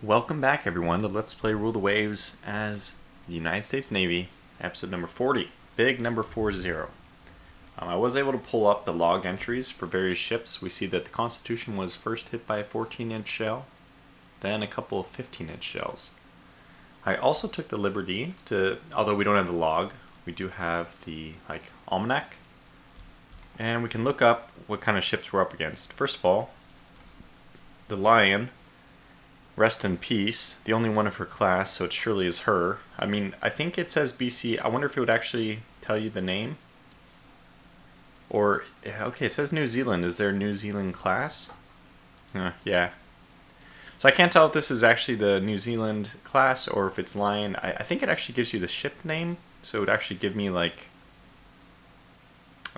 Welcome back, everyone, to Let's Play Rule the Waves as the United States Navy, episode number 40, big number 40. I was able to pull up the log entries for various ships. We see that the Constitution was first hit by a 14-inch shell, then a couple of 15-inch shells. I also took the liberty to, although we don't have the log, we do have the almanac, and we can look up what kind of ships we're up against. First of all, the Lion. Rest in peace, the only one of her class, so it surely is her. I mean, I think it says BC. I wonder if it would actually tell you the name. Or, okay, it says New Zealand. Is there a New Zealand class? Yeah. So I can't tell if this is actually the New Zealand class or if it's Lion. I think it actually gives you the ship name, so it would actually give me,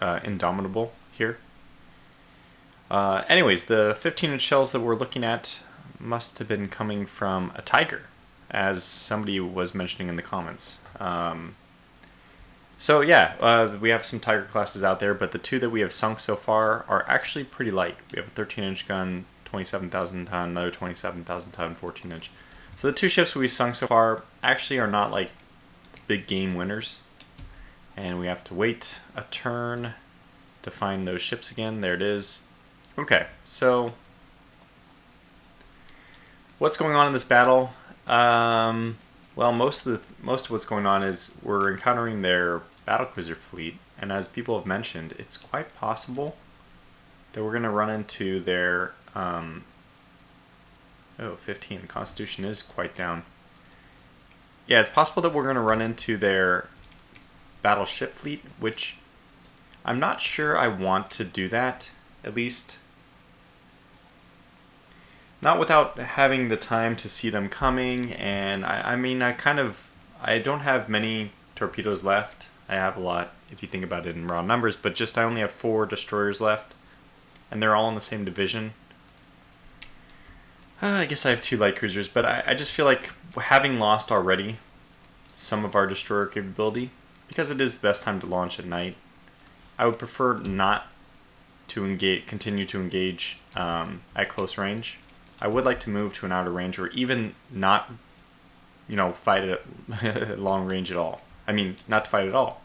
Indomitable here. Anyways, the 15-inch shells that we're looking at must have been coming from a Tiger, as somebody was mentioning in the comments. So yeah, we have some Tiger classes out there, but the two that we have sunk so far are actually pretty light. We have a 13-inch gun, 27,000 ton, another 27,000 ton, 14-inch. So the two ships we sunk so far actually are not like big game winners, and we have to wait a turn to find those ships again. There it is. Okay, so what's going on in this battle? Well, most of what's going on is we're encountering their battlecruiser fleet, and as people have mentioned, it's quite possible that we're going to run into their 15. Constitution is quite down. Yeah, it's possible that we're going to run into their battleship fleet, which I'm not sure I want to do that, at least not without having the time to see them coming. And I mean, I don't have many torpedoes left. I have a lot if you think about it in raw numbers, but I only have 4 destroyers left, and they're all in the same division. I guess I have 2 light cruisers, but I just feel like having lost already some of our destroyer capability, because it is the best time to launch at night, I would prefer not to continue to engage at close range. I would like to move to an outer range, or even not, fight at long range at all. I mean, not to fight at all.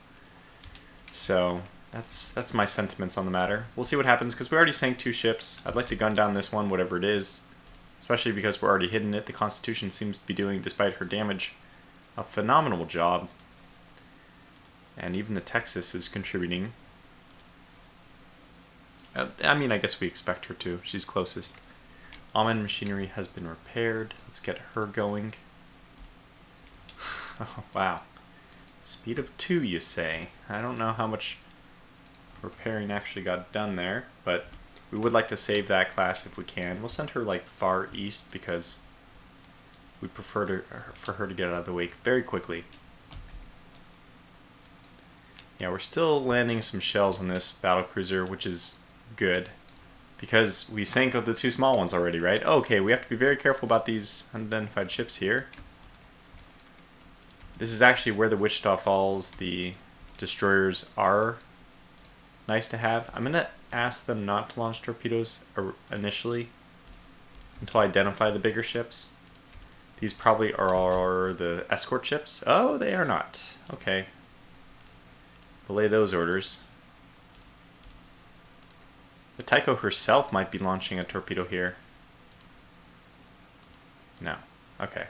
So that's my sentiments on the matter. We'll see what happens, because we already sank 2 ships. I'd like to gun down this one, whatever it is, especially because we're already hitting it. The Constitution seems to be doing, despite her damage, a phenomenal job. And even the Texas is contributing. I mean, I guess we expect her to. She's closest. Almond machinery has been repaired. Let's get her going. Oh, wow. Speed of 2, you say? I don't know how much repairing actually got done there, but we would like to save that class if we can. We'll send her far east because we prefer for her to get out of the way very quickly. Yeah, we're still landing some shells on this battlecruiser, which is good, because we sank the 2 small ones already, right? Okay, we have to be very careful about these unidentified ships here. This is actually where the Wichita Falls, the destroyers, are nice to have. I'm going to ask them not to launch torpedoes initially until I identify the bigger ships. These probably are the escort ships. Oh, they are not. Okay. Belay those orders. The Tycho herself might be launching a torpedo here. No. Okay.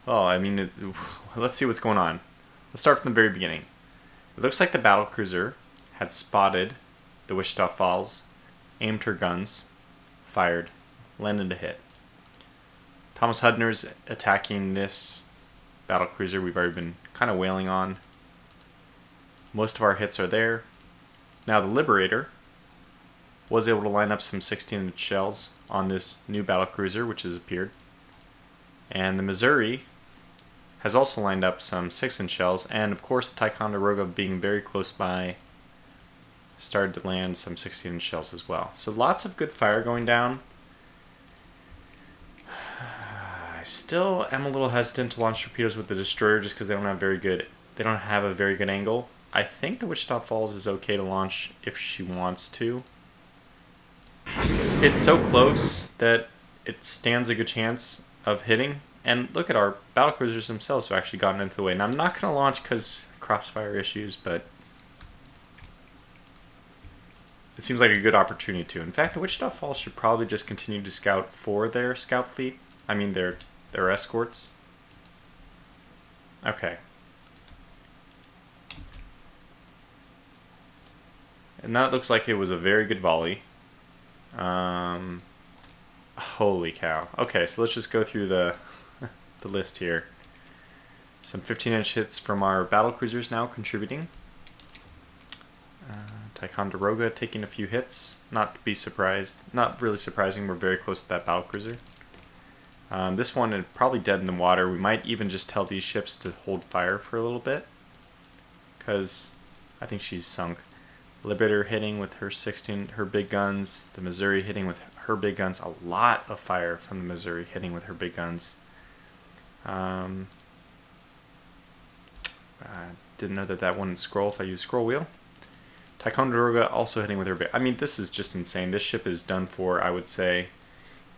Well, I mean, let's see what's going on. Let's start from the very beginning. It looks like the battlecruiser had spotted the Wichita Falls, aimed her guns, fired, landed a hit. Thomas Hudner's attacking this battlecruiser we've already been kind of wailing on. Most of our hits are there. Now the Liberator was able to line up some 16-inch shells on this new battlecruiser, which has appeared. And the Missouri has also lined up some 6-inch shells, and of course the Ticonderoga, being very close by, started to land some 16-inch shells as well. So lots of good fire going down. I still am a little hesitant to launch torpedoes with the destroyer just because they don't have a very good angle. I think the Wichita Falls is okay to launch if she wants to. It's so close that it stands a good chance of hitting. And look at our battlecruisers themselves have actually gotten into the way. Now, I'm not going to launch because crossfire issues, but it seems like a good opportunity to. In fact, the Wichita Falls should probably just continue to scout for their scout fleet. I mean, their escorts. Okay. And that looks like it was a very good volley. Holy cow. Okay, so let's just go through the the list here. Some 15-inch hits from our battlecruisers now contributing. Ticonderoga taking a few hits. Not to be surprised. Not really surprising. We're very close to that battlecruiser. This one is probably dead in the water. We might even just tell these ships to hold fire for a little bit, because I think she's sunk. Liberator hitting with her 16, her big guns. The Missouri hitting with her big guns. A lot of fire from the Missouri hitting with her big guns. I didn't know that wouldn't scroll if I use scroll wheel. Ticonderoga also hitting with her big. I mean, this is just insane. This ship is done for, I would say.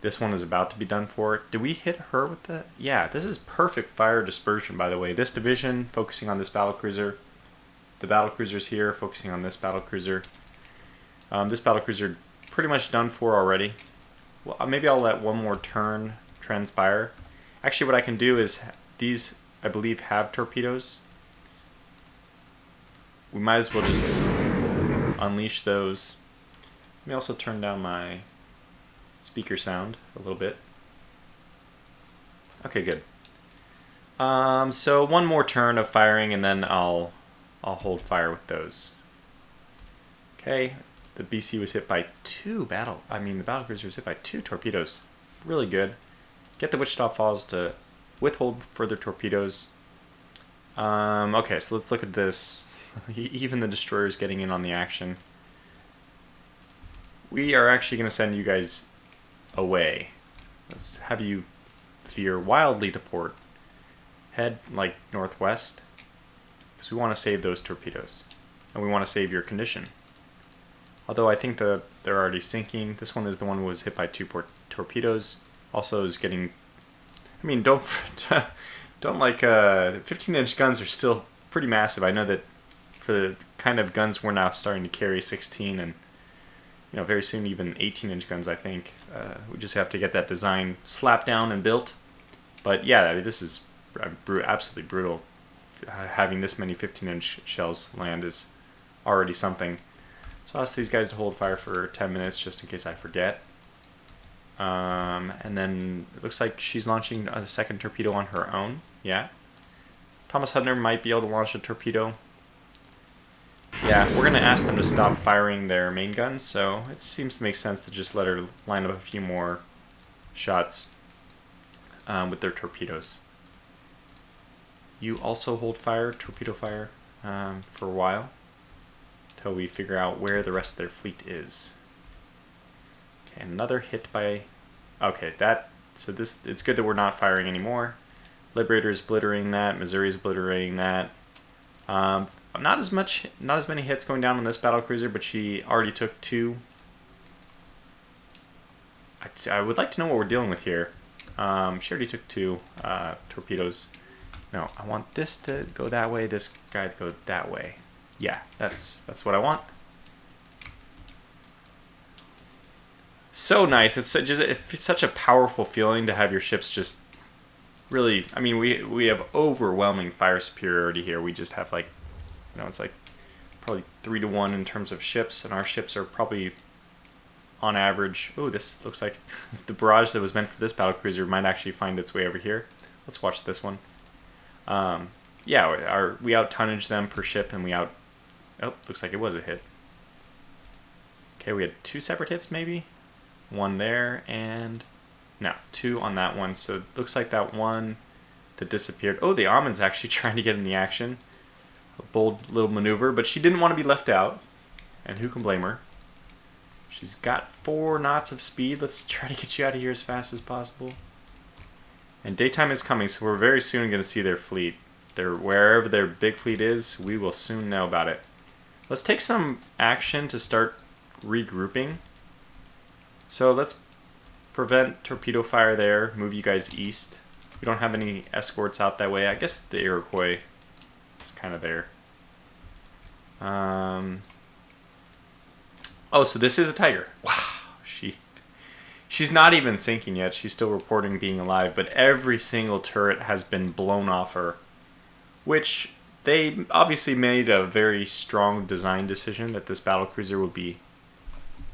This one is about to be done for. Did we hit her with the... Yeah, this is perfect fire dispersion, by the way. This division focusing on this battlecruiser. The battlecruisers here focusing on this battlecruiser. This battlecruiser pretty much done for already. Well, maybe I'll let one more turn transpire. Actually, what I can do is... These, I believe, have torpedoes. We might as well just unleash those. Let me also turn down my speaker sound a little bit. Okay, good. So one more turn of firing, and then I'll hold fire with those. Okay, the BC was hit by the battlecruiser was hit by 2 torpedoes. Really good. Get the Wichita Falls to withhold further torpedoes. Okay, so let's look at this. Even the destroyer is getting in on the action. We are actually going to send you guys away. Let's have you veer wildly to port. Head like northwest, because we want to save those torpedoes, and we want to save your condition. Although I think they're already sinking. This one is the one who was hit by 2 torpedoes. Also is getting. I mean, don't like 15-inch guns are still pretty massive. I know that for the kind of guns we're now starting to carry, 16 and very soon even 18-inch guns, I think. We just have to get that design slapped down and built. But yeah, this is absolutely brutal. Having this many 15-inch shells land is already something. So I'll ask these guys to hold fire for 10 minutes just in case I forget. And then it looks like she's launching a second torpedo on her own. Yeah. Thomas Hudner might be able to launch a torpedo. Yeah, we're going to ask them to stop firing their main guns, so it seems to make sense to just let her line up a few more shots with their torpedoes. You also hold fire, torpedo fire, for a while, until we figure out where the rest of their fleet is. Okay, another hit by... Okay, it's good that we're not firing anymore. Liberator's obliterating that, Missouri's obliterating that. Not as many hits going down on this battlecruiser, but she already took 2. I would like to know what we're dealing with here. She already took 2 torpedoes. No, I want this to go that way, this guy to go that way. Yeah, that's what I want. So nice. It's such a powerful feeling to have your ships just really... I mean, we have overwhelming fire superiority here. We just have it's like probably 3-to-1 in terms of ships, and our ships are probably on average... Oh, this looks like the barrage that was meant for this battlecruiser might actually find its way over here. Let's watch this one. Yeah, we out-tonnage them per ship, and we out... Oh, looks like it was a hit. Okay, we had 2 separate hits, maybe? 1 there, and... No, 2 on that one, so it looks like that one that disappeared... Oh, the Almond's actually trying to get in the action. A bold little maneuver, but she didn't want to be left out. And who can blame her? She's got 4 knots of speed. Let's try to get you out of here as fast as possible. And daytime is coming, so we're very soon going to see their fleet. Wherever their big fleet is, we will soon know about it. Let's take some action to start regrouping. So let's prevent torpedo fire there, move you guys east. We don't have any escorts out that way. I guess the Iroquois is kind of there. Oh, so this is a Tiger. Wow, she's not even sinking yet. She's still reporting being alive, but every single turret has been blown off her, which they obviously made a very strong design decision that this battlecruiser would be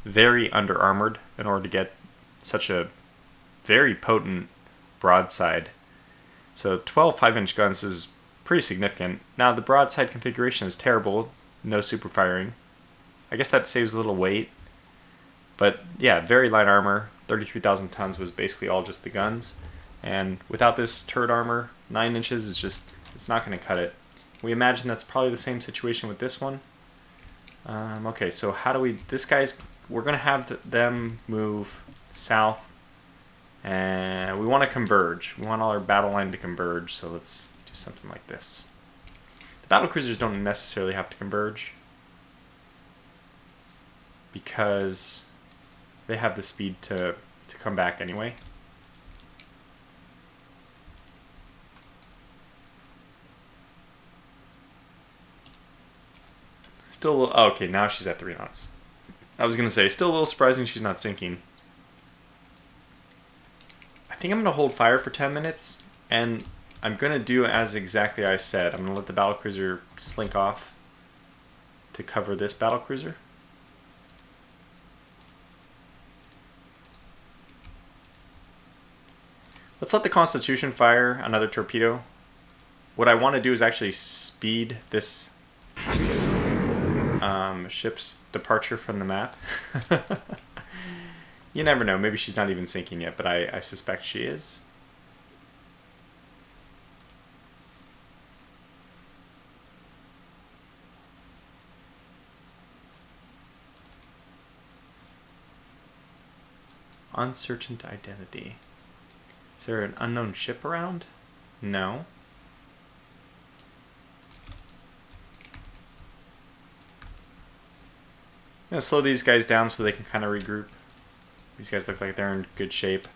very under-armored in order to get such a very potent broadside. So 12 5-inch guns is pretty significant. Now the broadside configuration is terrible, no super firing. I guess that saves a little weight. But yeah, very light armor, 33,000 tons was basically all just the guns. And without this turret armor, 9 inches is just, it's not going to cut it. We imagine that's probably the same situation with this one. Okay, so how do we, we're going to have them move south. And we want to converge. We want all our battle line to converge, so let's do something like this. The battlecruisers don't necessarily have to converge, because they have the speed to come back anyway. Still, oh, okay, now she's at 3 knots. I was going to say, still a little surprising she's not sinking. I think I'm going to hold fire for 10 minutes, and I'm going to do as exactly I said. I'm going to let the battlecruiser slink off to cover this battlecruiser. Let's let the Constitution fire another torpedo. What I want to do is actually speed this ship's departure from the map. You never know, maybe she's not even sinking yet, but I suspect she is. Uncertain identity. Is there an unknown ship around? No. I'm going to slow these guys down so they can kind of regroup. These guys look like they're in good shape.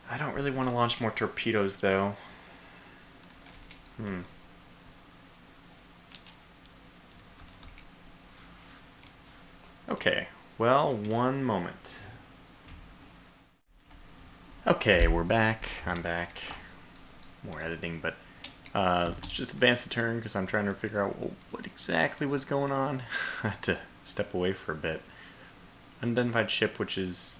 I don't really want to launch more torpedoes, though. Okay, well, one moment. Okay, we're back. I'm back. More editing, but let's just advance the turn because I'm trying to figure out what exactly was going on. I had to step away for a bit. Unidentified ship, which is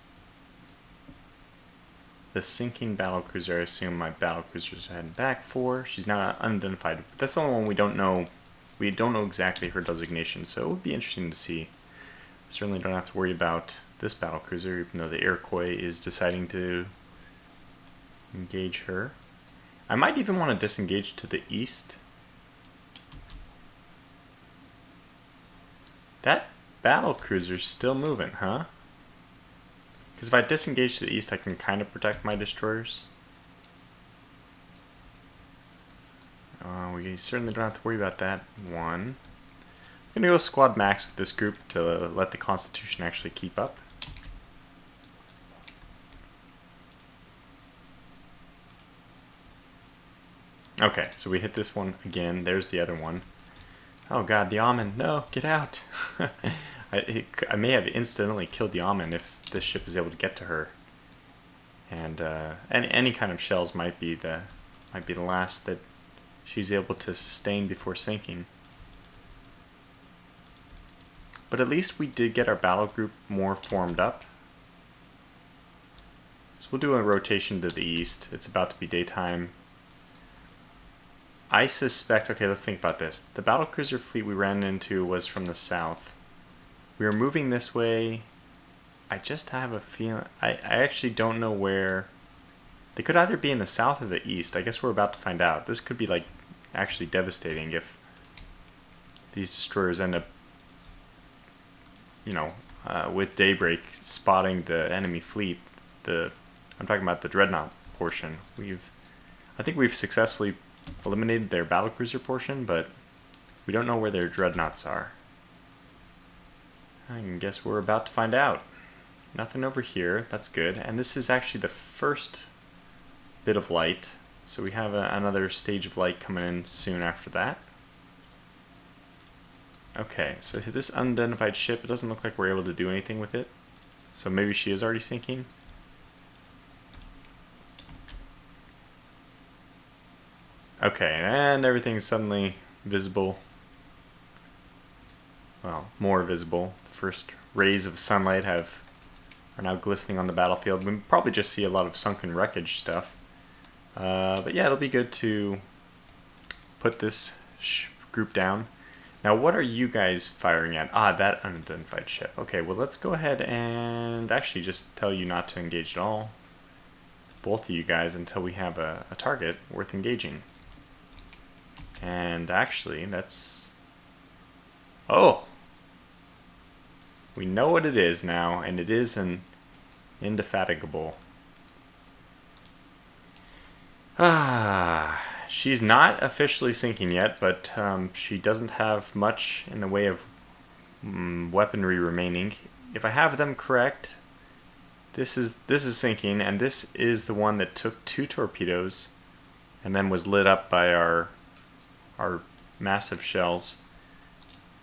the sinking battlecruiser. I assume my battlecruisers are heading back for. She's now unidentified. But that's the only one we don't know. We don't know exactly her designation, so it would be interesting to see. Certainly don't have to worry about this battlecruiser, even though the Iroquois is deciding to engage her. I might even want to disengage to the east. That battlecruiser's still moving, huh? Because if I disengage to the east, I can kind of protect my destroyers. We certainly don't have to worry about that. One. I'm going to go squad max with this group to let the Constitution actually keep up. Okay, so we hit this one again. There's the other one. Oh god, the Amen. No, get out. I may have instantly killed the Amen if this ship is able to get to her. And any kind of shells might be the last that she's able to sustain before sinking. But at least we did get our battle group more formed up. So we'll do a rotation to the east. It's about to be daytime. I suspect, okay, let's think about this. The battlecruiser fleet we ran into was from the south. We were moving this way. I just have a feeling, I actually don't know where. They could either be in the south or the east. I guess we're about to find out. This could be like actually devastating if these destroyers end up, you know, with Daybreak spotting the enemy fleet. I'm talking about the dreadnought portion. I think we've successfully eliminated their battlecruiser portion, but we don't know where their dreadnoughts are. I guess we're about to find out. Nothing over here. That's good. And this is actually the first bit of light. So we have another stage of light coming in soon after that. Okay, so this unidentified ship, it doesn't look like we're able to do anything with it. So maybe she is already sinking. Okay, and everything's suddenly visible. Well, more visible. The first rays of sunlight are now glistening on the battlefield. We probably just see a lot of sunken wreckage stuff. But yeah, it'll be good to put this group down. Now, what are you guys firing at? Ah, that unidentified ship. Okay, well, let's go ahead and actually just tell you not to engage at all. Both of you guys, until we have a target worth engaging. And actually, that's... Oh! We know what it is now, and it is an indefatigable. Ah, she's not officially sinking yet, but she doesn't have much in the way of weaponry remaining. If I have them correct, this is sinking, and this is the one that took 2 torpedoes and then was lit up by our massive shells.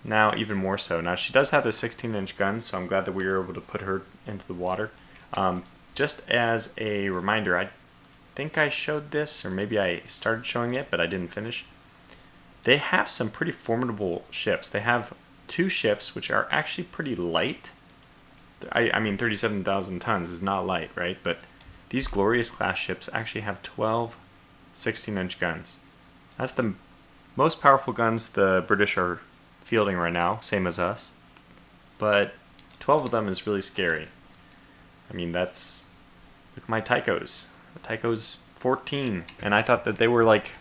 Now even more so. Now she does have the 16-inch gun, so I'm glad that we were able to put her into the water. Just as a reminder, I think I showed this, or maybe I started showing it, but I didn't finish. They have some pretty formidable ships. They have 2 ships, which are actually pretty light. I mean, 37,000 tons is not light, right? But these Glorious class ships actually have 12 16-inch guns. That's the most powerful guns the British are fielding right now, same as us. But 12 of them is really scary. I mean, that's... Look at my Tychos. The Tycho's 14, and I thought that they were like,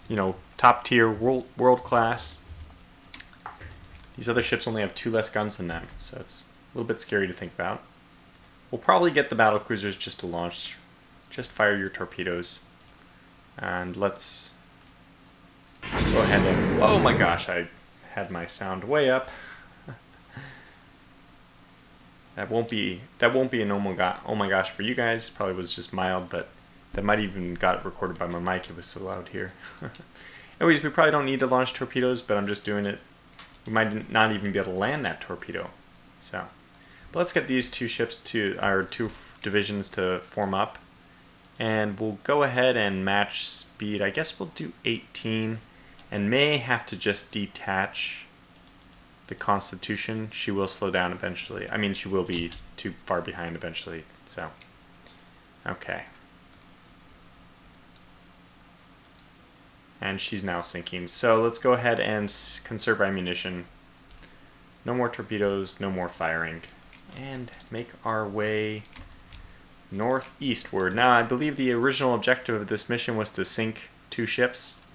you know, top tier, world class. These other ships only have 2 less guns than them, so it's a little bit scary to think about. We'll probably get the battle cruisers just to launch. Just fire your torpedoes, and let's go ahead and... Oh my gosh, I had my sound way up. That won't be an oh my gosh for you guys. Probably was just mild, but that might even got recorded by my mic. It was so loud here. Anyways, we probably don't need to launch torpedoes, but I'm just doing it. We might not even be able to land that torpedo. So, but let's get these 2 ships to our 2 divisions to form up, and we'll go ahead and match speed. I guess we'll do 18, and may have to just detach the Constitution. She will slow down eventually. I mean, she will be too far behind eventually. So, okay. And she's now sinking. So let's go ahead and conserve ammunition. No more torpedoes, no more firing. And make our way northeastward. Now, I believe the original objective of this mission was to sink 2 ships.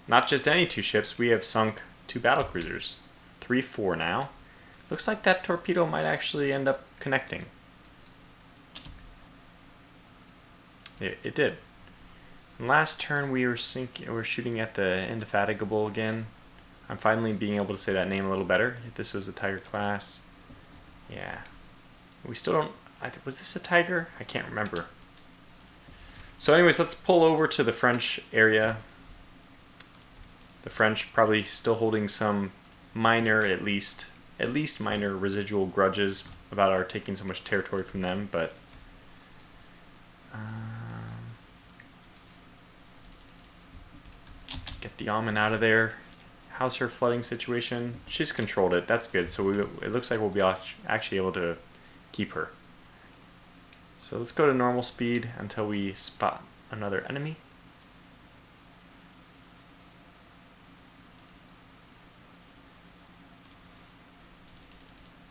Not just any 2 ships, we have sunk 2 battlecruisers. 3-4 now. Looks like that torpedo might actually end up connecting. It did. Last turn we were shooting at the Indefatigable again. I'm finally being able to say that name a little better. If this was a Tiger class. Yeah. We still don't... Was this a Tiger? I can't remember. So anyways, let's pull over to the French area. The French probably still holding some minor, at least minor residual grudges about our taking so much territory from them, but... Get the Almond out of there. How's her flooding situation? She's controlled it. That's good. So it looks like we'll be actually able to keep her. So let's go to normal speed until we spot another enemy.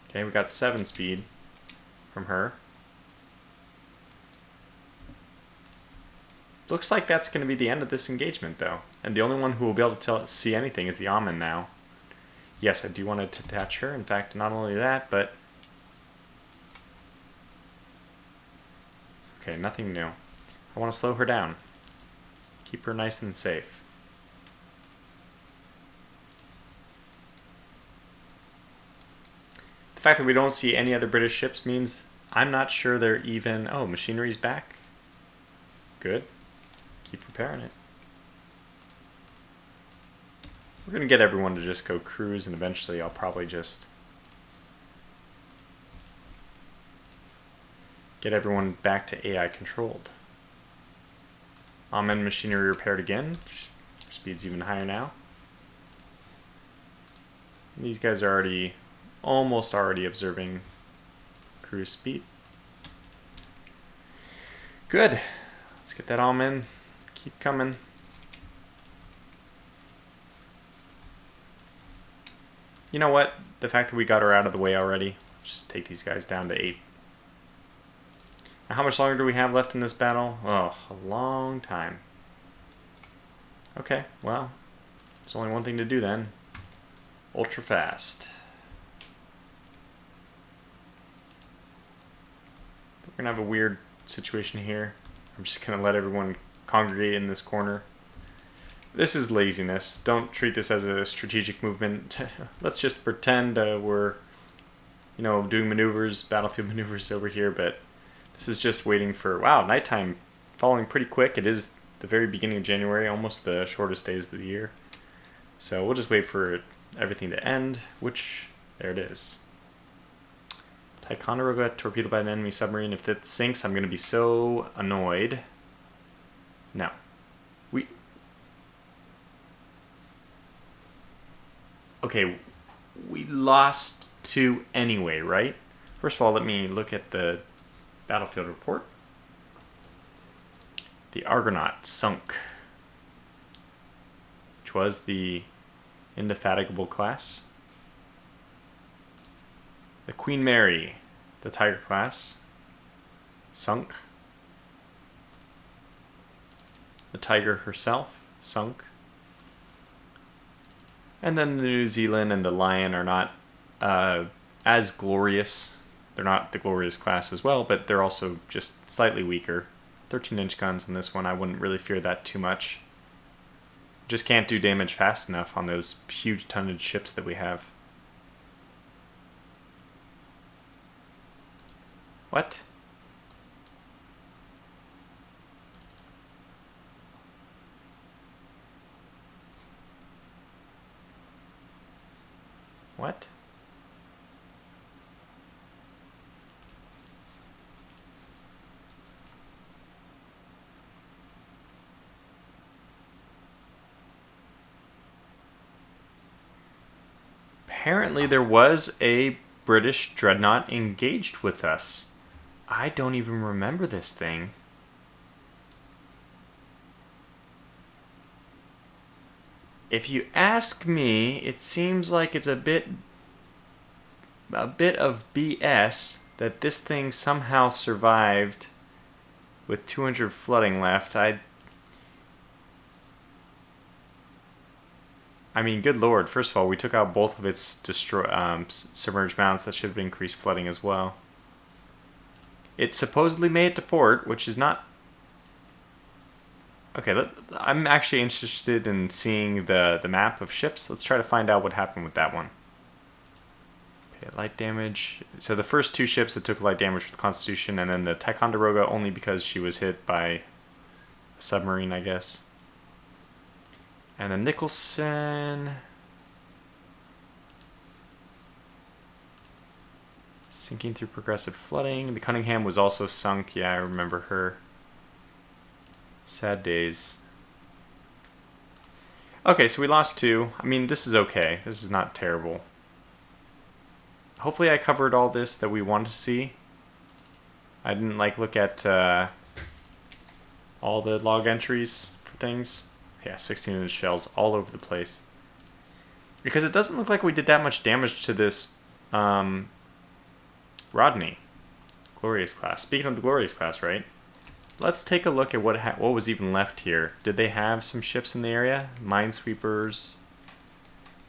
Okay, we got 7 speed from her. Looks like that's going to be the end of this engagement, though. And the only one who will be able to see anything is the Almond now. Yes, I do want to detach her. In fact, not only that, but... Okay, nothing new. I want to slow her down. Keep her nice and safe. The The fact that we don't see any other British ships means I'm not sure they're even... Oh, machinery's back. Good. Keep repairing it. We're going to get everyone to just go cruise, and eventually I'll probably just get everyone back to AI controlled. Amen machinery repaired again. Speed's even higher now. And these guys are almost already observing cruise speed. Good. Let's get that Amen. Keep coming. You know what? The fact that we got her out of the way already, just take these guys down to 8. Now, how much longer do we have left in this battle? Oh, a long time. Okay, well, there's only one thing to do then. Ultra fast. We're going to have a weird situation here. I'm just going to let everyone congregate in this corner. This is laziness. Don't treat this as a strategic movement. Let's just pretend we're, doing maneuvers, battlefield maneuvers over here, but this is just waiting for, wow, nighttime falling pretty quick. It is the very beginning of January, almost the shortest days of the year. So we'll just wait for everything to end, which, there it is. Ticonderoga torpedoed by an enemy submarine. If that sinks, I'm going to be so annoyed. No. Okay, we lost 2 anyway, right? First of all, let me look at the battlefield report. The Argonaut sunk, which was the Indefatigable class. The Queen Mary, the Tiger class, sunk. The Tiger herself, sunk. And then the New Zealand and the Lion are not as glorious. They're not the glorious class as well, but they're also just slightly weaker. 13-inch guns on this one, I wouldn't really fear that too much. Just can't do damage fast enough on those huge tonnage ships that we have. What? What? Apparently there was a British dreadnought engaged with us. I don't even remember this thing. If you ask me, it seems like it's a bit of BS that this thing somehow survived with 200 flooding left. I mean, good lord. First of all, we took out both of its submerged mounts. That should have increased flooding as well. It supposedly made it to port, which is not... Okay, I'm actually interested in seeing the map of ships. Let's try to find out what happened with that one. Okay, light damage. So the first 2 ships that took light damage with the Constitution, and then the Ticonderoga only because she was hit by a submarine, I guess. And then Nicholson... Sinking through progressive flooding. The Cunningham was also sunk. Yeah, I remember her. Sad days. Okay, so we lost 2. I mean, this is okay. This is not terrible. Hopefully I covered all this that we wanted to see. I didn't look at all the log entries for things. Yeah, 16-inch shells all over the place. Because it doesn't look like we did that much damage to this Rodney. Glorious class. Speaking of the Glorious class, right? Let's take a look at what was even left here. Did they have some ships in the area? Minesweepers.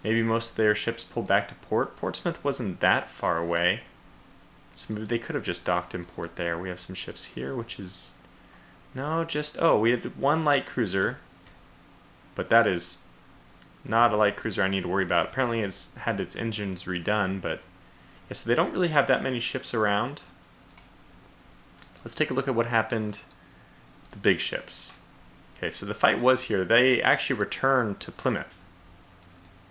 Maybe most of their ships pulled back to port. Portsmouth wasn't that far away. So maybe they could have just docked in port there. We have some ships here, which is... No, just... Oh, we had 1 light cruiser. But that is not a light cruiser I need to worry about. Apparently it's had its engines redone, but Yeah, so they don't really have that many ships around. Let's take a look at what happened to the big ships. Okay, so the fight was here. They actually returned to Plymouth.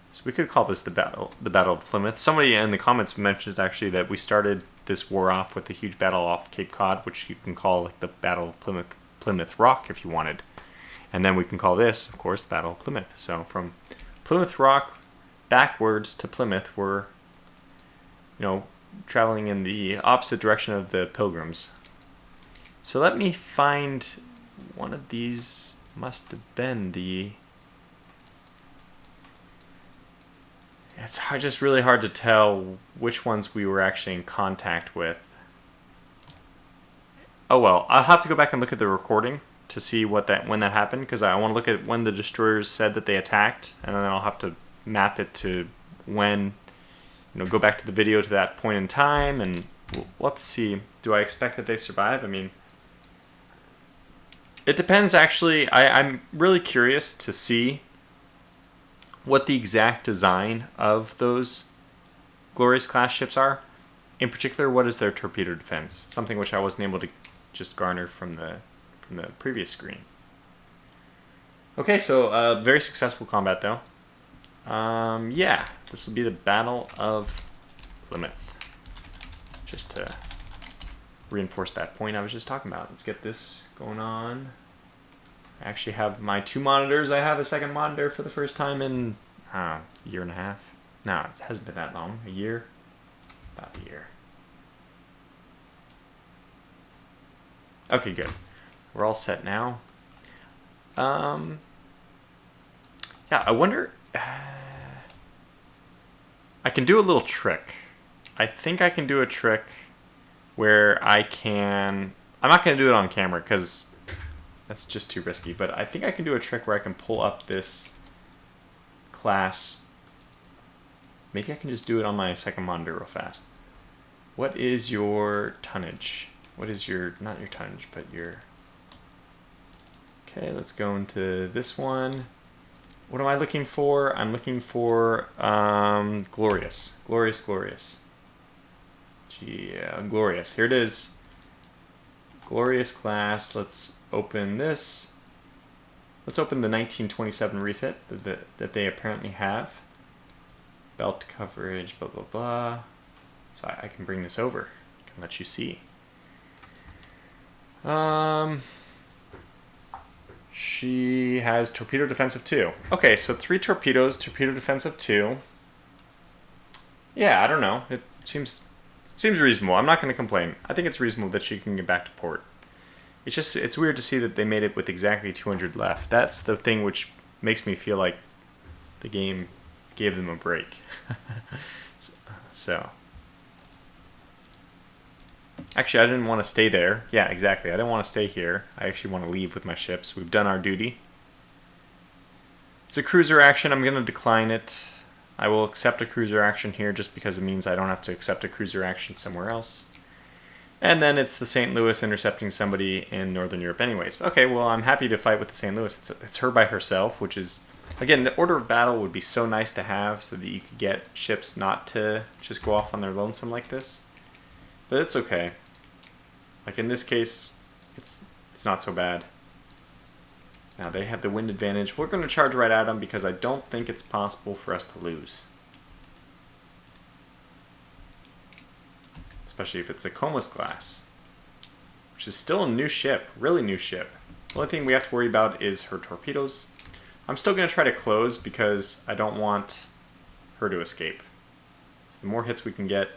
So we could call this the Battle of Plymouth. Somebody in the comments mentioned actually that we started this war off with a huge battle off Cape Cod, which you can call like the Battle of Plymouth Rock if you wanted. And then we can call this, of course, the Battle of Plymouth. So from Plymouth Rock backwards to Plymouth, we're, traveling in the opposite direction of the Pilgrims. So let me find one of these. Must have been the... It's just really hard to tell which ones we were actually in contact with. Oh well, I'll have to go back and look at the recording to see when that happened, because I want to look at when the destroyers said that they attacked, and then I'll have to map it to when, go back to the video to that point in time, and we'll have to see. Do I expect that they survive? I mean, it depends actually. I'm really curious to see what the exact design of those Glorious class ships are. In particular, what is their torpedo defense? Something which I wasn't able to just garner from the previous screen. Okay, so very successful combat though. Yeah, this will be the Battle of Plymouth. Just to reinforce that point I was just talking about. Let's get this going on. I actually have my 2 monitors. I have a second monitor for the first time in a year and a half. No, it hasn't been that long. A year? About a year. Okay, good. We're all set now. Yeah, I wonder... I can do a little trick. I think I can do a trick where I can... I'm not going to do it on camera because that's just too risky, but I think I can do a trick where I can pull up this class. Maybe I can just do it on my second monitor real fast. What is your tonnage? What is your... not your tonnage, but your... Okay, let's go into this one. What am I looking for? I'm looking for Glorious. Glorious. Yeah, Glorious. Here it is. Glorious class. Let's open this. Let's open the 1927 refit that they apparently have. Belt coverage, blah, blah, blah. So I can bring this over. I can let you see. She has torpedo defensive 2. Okay, so 3 torpedoes, torpedo defensive 2. Yeah, I don't know. It seems reasonable. I'm not going to complain. I think it's reasonable that she can get back to port. It's weird to see that they made it with exactly 200 left. That's the thing which makes me feel like the game gave them a break. So. Actually, I didn't want to stay there. Yeah, exactly. I didn't want to stay here. I actually want to leave with my ships. We've done our duty. It's a cruiser action. I'm going to decline it. I will accept a cruiser action here just because it means I don't have to accept a cruiser action somewhere else. And then it's the St. Louis intercepting somebody in Northern Europe anyways. Okay, well, I'm happy to fight with the St. Louis. It's her by herself, which is... Again, the order of battle would be so nice to have so that you could get ships not to just go off on their lonesome like this. But it's okay. Like in this case, it's not so bad. Now they have the wind advantage. We're going to charge right at them because I don't think it's possible for us to lose. Especially if it's a Comus class, which is still a new ship, really new ship. The only thing we have to worry about is her torpedoes. I'm still going to try to close because I don't want her to escape. So the more hits we can get,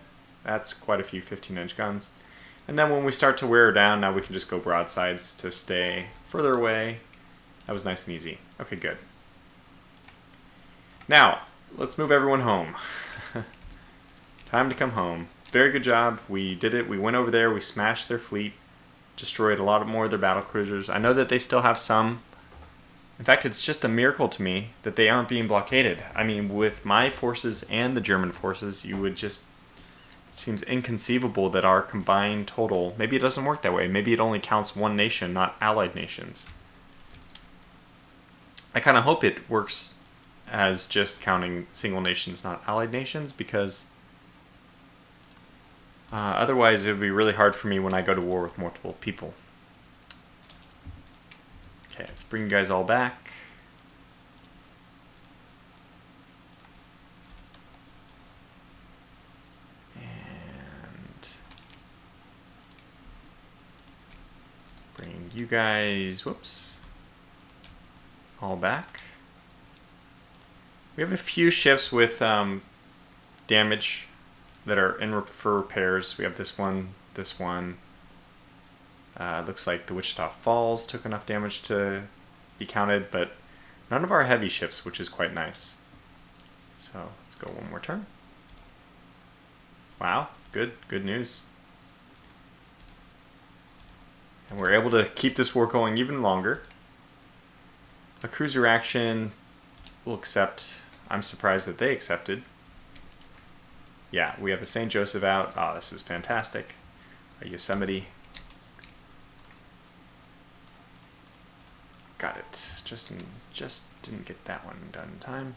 that's quite a few 15-inch guns. And then when we start to wear her down, now we can just go broadsides to stay further away. That was nice and easy. Okay, good. Now, let's move everyone home. Time to come home. Very good job. We did it. We went over there. We smashed their fleet. Destroyed a lot more of their battle cruisers. I know that they still have some. In fact, it's just a miracle to me that they aren't being blockaded. I mean, with my forces and the German forces, you would just... It seems inconceivable that our combined total... Maybe it doesn't work that way. Maybe it only counts one nation, not allied nations. I kind of hope it works as just counting single nations, not allied nations, because Otherwise, it would be really hard for me when I go to war with multiple people. Okay, let's bring you guys all back. And bring you guys, whoops, all back. We have a few ships with damage that are in for repairs. We have this one, this one. Looks like the Wichita Falls took enough damage to be counted, but none of our heavy ships, which is quite nice. So let's go one more turn. Wow, good news. And we're able to keep this war going even longer. A cruiser action will accept. I'm surprised that they accepted. Yeah, we have the St. Joseph out. Oh, this is fantastic. A Yosemite. Got it. Just didn't get that one done in time.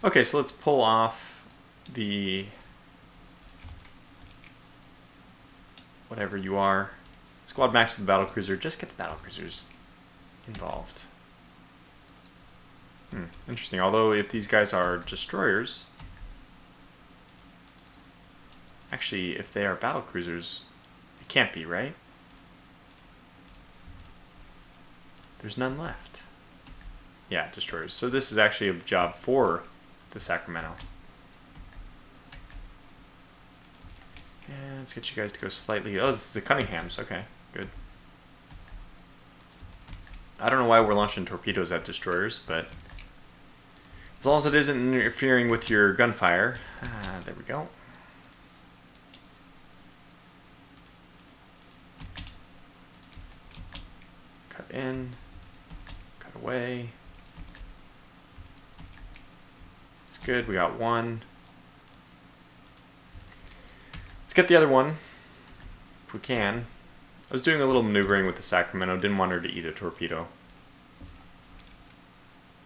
Okay, so let's pull off the whatever you are. Squad max with the battlecruiser. Just get the battlecruisers involved. Interesting. Although if these guys are destroyers, actually, if they are battlecruisers, it can't be, right? There's none left. Yeah, destroyers. So this is actually a job for the Sacramento. And let's get you guys to go slightly. Oh, this is the Cunninghams. Okay, good. I don't know why we're launching torpedoes at destroyers, but as long as it isn't interfering with your gunfire. There we go. Cut in. Cut away. It's good. We got one. Let's get the other one, if we can. I was doing a little maneuvering with the Sacramento. Didn't want her to eat a torpedo.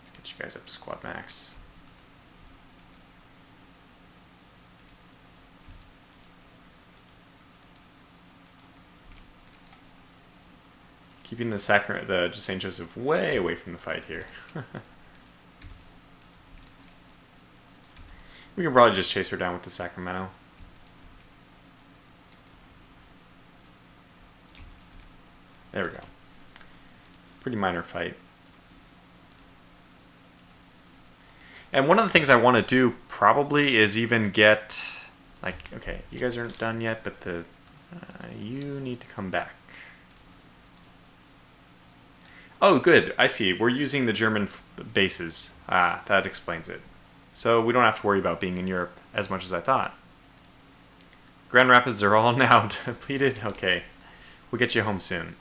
Let's get you guys up to squad max. Keeping the St. Joseph way away from the fight here. We can probably just chase her down with the Sacramento. There we go. Pretty minor fight. And one of the things I want to do probably is even get, like, okay, you guys aren't done yet, but you need to come back. Oh, good. I see. We're using the German bases. That explains it. So we don't have to worry about being in Europe as much as I thought. Grand Rapids are all now depleted. Okay. We'll get you home soon.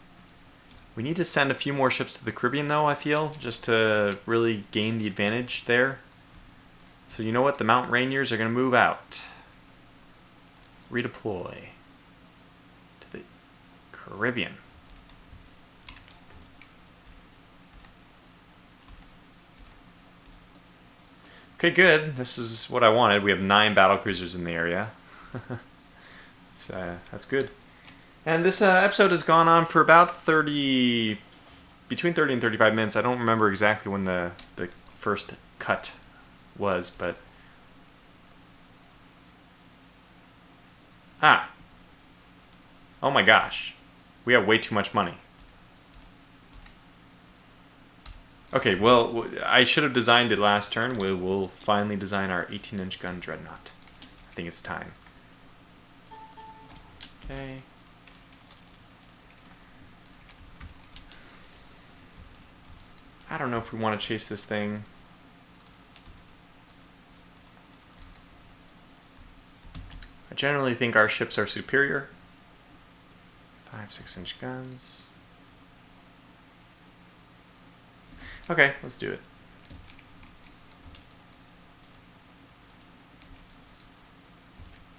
We need to send a few more ships to the Caribbean, though, I feel, just to really gain the advantage there. So you know what? The Mount Rainiers are going to move out. Redeploy to the Caribbean. Okay, good. This is what I wanted. We have 9 battlecruisers in the area. That's good. And this episode has gone on for about between 30 and 35 minutes. I don't remember exactly when the first cut was, but... Oh my gosh. We have way too much money. Okay, well, I should have designed it last turn. We'll finally design our 18-inch gun dreadnought. I think it's time. Okay. I don't know if we want to chase this thing. I generally think our ships are superior. 5-6-inch guns. Okay, let's do it.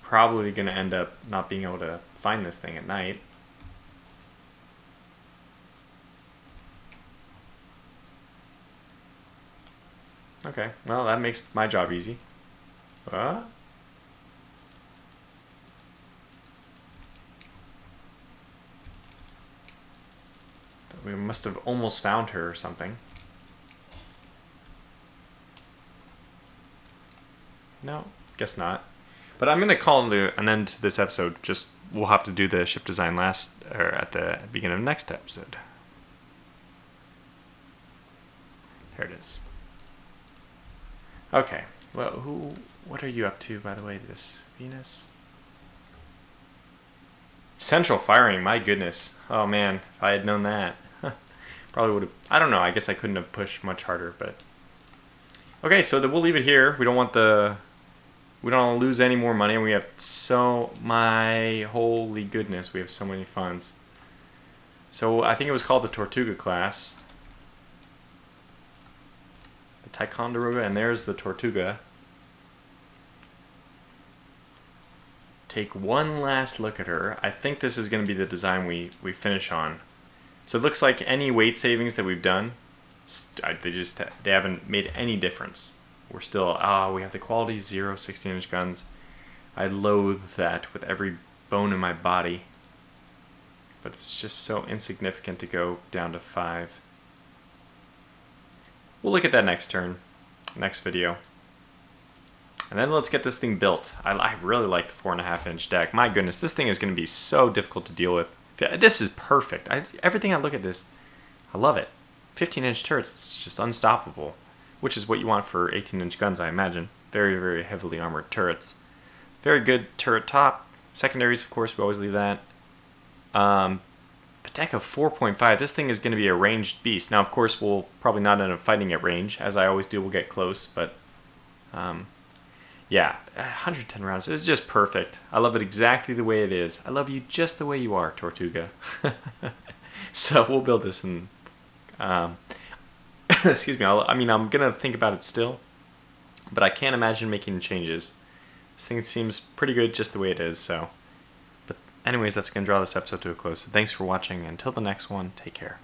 Probably going to end up not being able to find this thing at night. Okay, well, that makes my job easy. We must have almost found her or something. No, guess not. But I'm going to call an end to this episode. Just we'll have to do the ship design at the beginning of next episode. There it is. Okay. Well, what are you up to, by the way, this Venus? Central firing, my goodness. Oh man, if I had known that. Probably would have, I don't know, I guess I couldn't have pushed much harder, but. Okay, so we'll leave it here. We don't want to lose any more money. We have my holy goodness, we have so many funds. So I think it was called the Tortuga class. The Ticonderoga, and there's the Tortuga. Take one last look at her. I think this is going to be the design we finish on. So it looks like any weight savings that we've done, they haven't made any difference. We're still, we have the quality 0 16-inch guns. I loathe that with every bone in my body. But it's just so insignificant to go down to 5. We'll look at that next video. And then let's get this thing built. I really like the 4.5-inch deck. My goodness, this thing is going to be so difficult to deal with. This is perfect. Everything I look at this, I love it. 15-inch turrets, it's just unstoppable, which is what you want for 18-inch guns, I imagine. Very, very heavily armored turrets. Very good turret top. Secondaries, of course, we always leave that. A deck of 4.5. This thing is going to be a ranged beast. Now, of course, we'll probably not end up fighting at range. As I always do, we'll get close, but yeah, 110 rounds. It's just perfect. I love it exactly the way it is. I love you just the way you are, Tortuga. So we'll build this in... excuse me. I'm going to think about it still, but I can't imagine making changes. This thing seems pretty good just the way it is, so... But anyways, that's going to draw this episode to a close. So thanks for watching. Until the next one, take care.